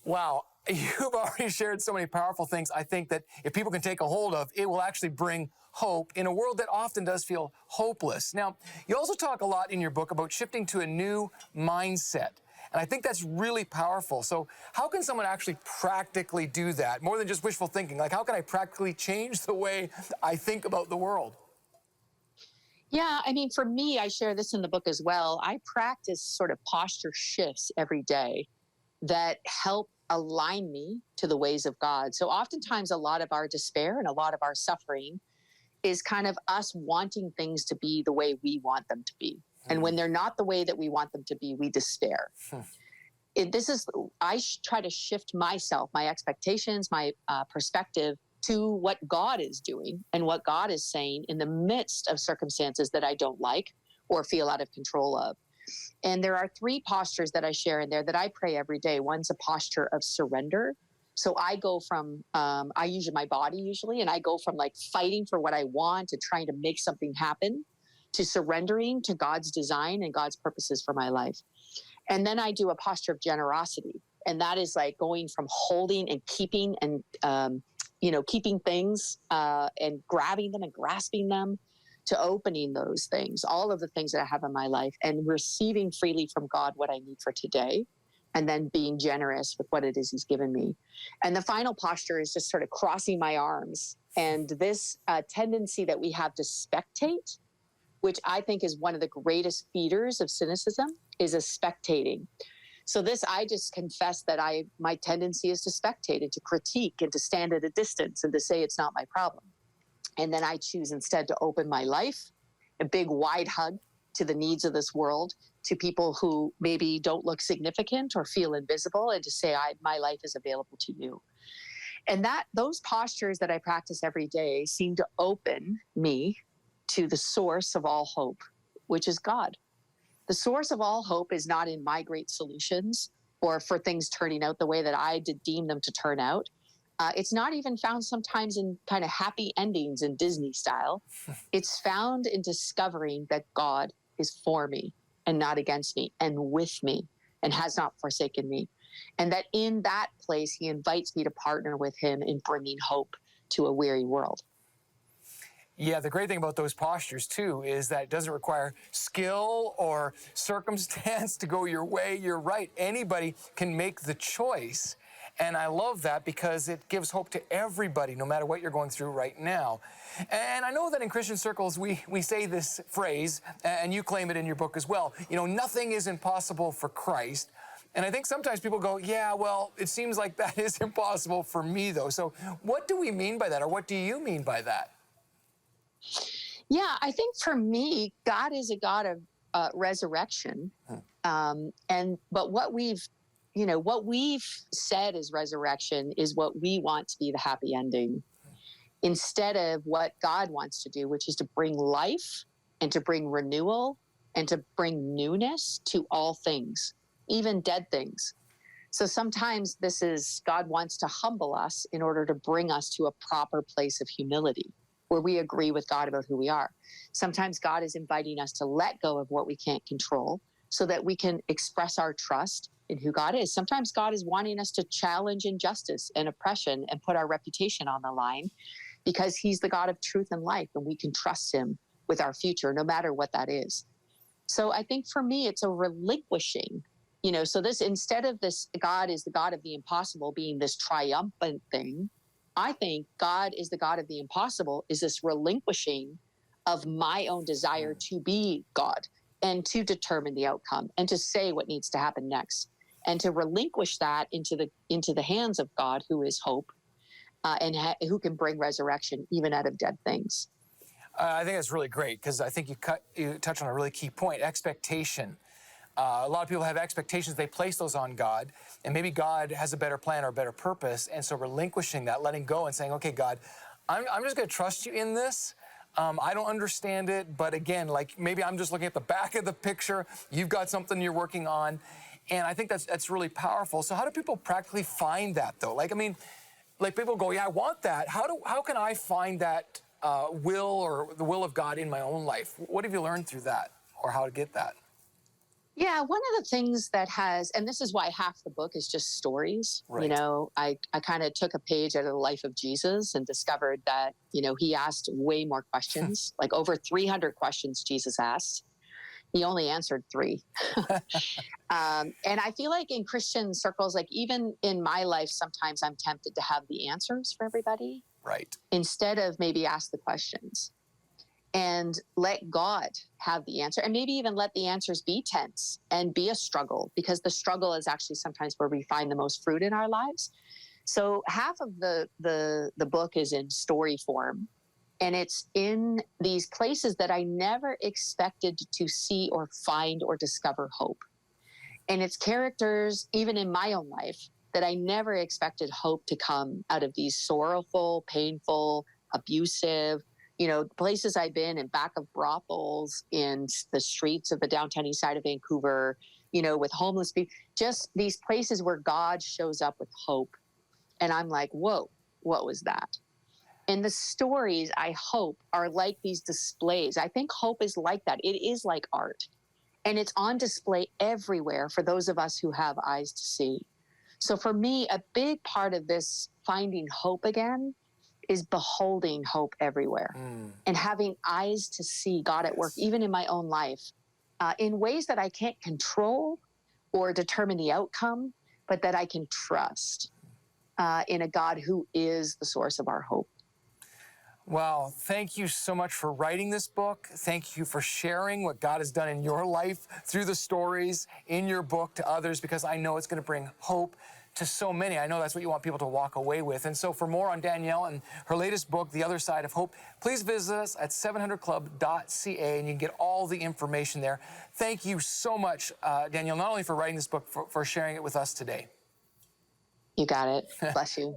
Wow. You've already shared so many powerful things. I think that if people can take a hold of, it will actually bring hope in a world that often does feel hopeless. Now, you also talk a lot in your book about shifting to a new mindset. And I think that's really powerful. So how can someone actually practically do that? More than just wishful thinking. Like, how can I practically change the way I think about the world? Yeah, I mean, for me, I share this in the book as well. I practice sort of posture shifts every day that help align me to the ways of God. So oftentimes, a lot of our despair and a lot of our suffering is kind of us wanting things to be the way we want them to be. And when they're not the way that we want them to be, we despair. This is, try to shift myself, my expectations, my perspective to what God is doing and what God is saying in the midst of circumstances that I don't like or feel out of control of. And there are three postures that I share in there that I pray every day. One's a posture of surrender. So I go from, I use my body usually, and I go from like fighting for what I want and trying to make something happen to surrendering to God's design and God's purposes for my life. And then I do a posture of generosity. And that is like going from holding and keeping and, keeping things and grabbing them and grasping them to opening those things, all of the things that I have in my life, and receiving freely from God what I need for today, and then being generous with what it is He's given me. And the final posture is just sort of crossing my arms. And this tendency that we have to spectate, which I think is one of the greatest feeders of cynicism, is a spectating. So this, I just confess that my tendency is to spectate and to critique and to stand at a distance and to say it's not my problem. And then I choose instead to open my life, a big wide hug to the needs of this world, to people who maybe don't look significant or feel invisible, and to say, my life is available to you. And those postures that I practice every day seem to open me to the source of all hope, which is God. The source of all hope is not in my great solutions or for things turning out the way that I did deem them to turn out. It's not even found sometimes in kind of happy endings in Disney style. It's found in discovering that God is for me and not against me and with me and has not forsaken me. And that in that place, He invites me to partner with Him in bringing hope to a weary world. Yeah, the great thing about those postures, too, is that it doesn't require skill or circumstance to go your way. You're right. Anybody can make the choice. And I love that because it gives hope to everybody, no matter what you're going through right now. And I know that in Christian circles, we say this phrase, and you claim it in your book as well. Nothing is impossible for Christ. And I think sometimes people go, yeah, well, it seems like that is impossible for me, though. So what do we mean by that, or what do you mean by that? Yeah, I think for me, God is a God of resurrection. But what we've said is resurrection is what we want to be the happy ending, instead of what God wants to do, which is to bring life and to bring renewal and to bring newness to all things, even dead things. So sometimes God wants to humble us in order to bring us to a proper place of humility, where we agree with God about who we are. Sometimes God is inviting us to let go of what we can't control so that we can express our trust in who God is. Sometimes God is wanting us to challenge injustice and oppression and put our reputation on the line, because He's the God of truth and life, and we can trust Him with our future, no matter what that is. So I think for me, it's a relinquishing, so this, instead of this, God is the God of the impossible being this triumphant thing, I think God is the God of the impossible is this relinquishing of my own desire to be God and to determine the outcome and to say what needs to happen next, and to relinquish that into the hands of God, who is hope, and who can bring resurrection even out of dead things. I think that's really great, because I think you touch on a really key point: expectation. A lot of people have expectations. They place those on God, and maybe God has a better plan or a better purpose. And so relinquishing that, letting go and saying, okay, God, I'm just going to trust you in this. I don't understand it, but again, like maybe I'm just looking at the back of the picture. You've got something you're working on. And I think that's really powerful. So how do people practically find that, though? Like people go, yeah, I want that. How can I find that will or the will of God in my own life? What have you learned through that, or how to get that? Yeah, one of the things that has, and this is why half the book is just stories. You Right. know, I kind of took a page out of the life of Jesus and discovered that, he asked way more questions, like over 300 questions Jesus asked. He only answered three. And I feel like in Christian circles, like even in my life, sometimes I'm tempted to have the answers for everybody Right. instead of maybe ask the questions and let God have the answer, and maybe even let the answers be tense and be a struggle, because the struggle is actually sometimes where we find the most fruit in our lives. So half of the book is in story form, and it's in these places that I never expected to see or find or discover hope. And it's characters, even in my own life, that I never expected hope to come out of these sorrowful, painful, abusive, places I've been in back of brothels, in the streets of the downtown east side of Vancouver, with homeless people, just these places where God shows up with hope. And I'm like, whoa, what was that? And the stories, I hope, are like these displays. I think hope is like that. It is like art. And it's on display everywhere for those of us who have eyes to see. So for me, a big part of this finding hope again is beholding hope everywhere and having eyes to see God at work, Yes. even in my own life, in ways that I can't control or determine the outcome, but that I can trust in a God who is the source of our hope. Well, thank you so much for writing this book. Thank you for sharing what God has done in your life through the stories in your book to others, because I know it's going to bring hope to so many. I know that's what you want people to walk away with. And so for more on Danielle and her latest book, The Other Side of Hope, please visit us at 700club.ca and you can get all the information there. Thank you so much, Danielle, not only for writing this book, for sharing it with us today. You got it. Bless you.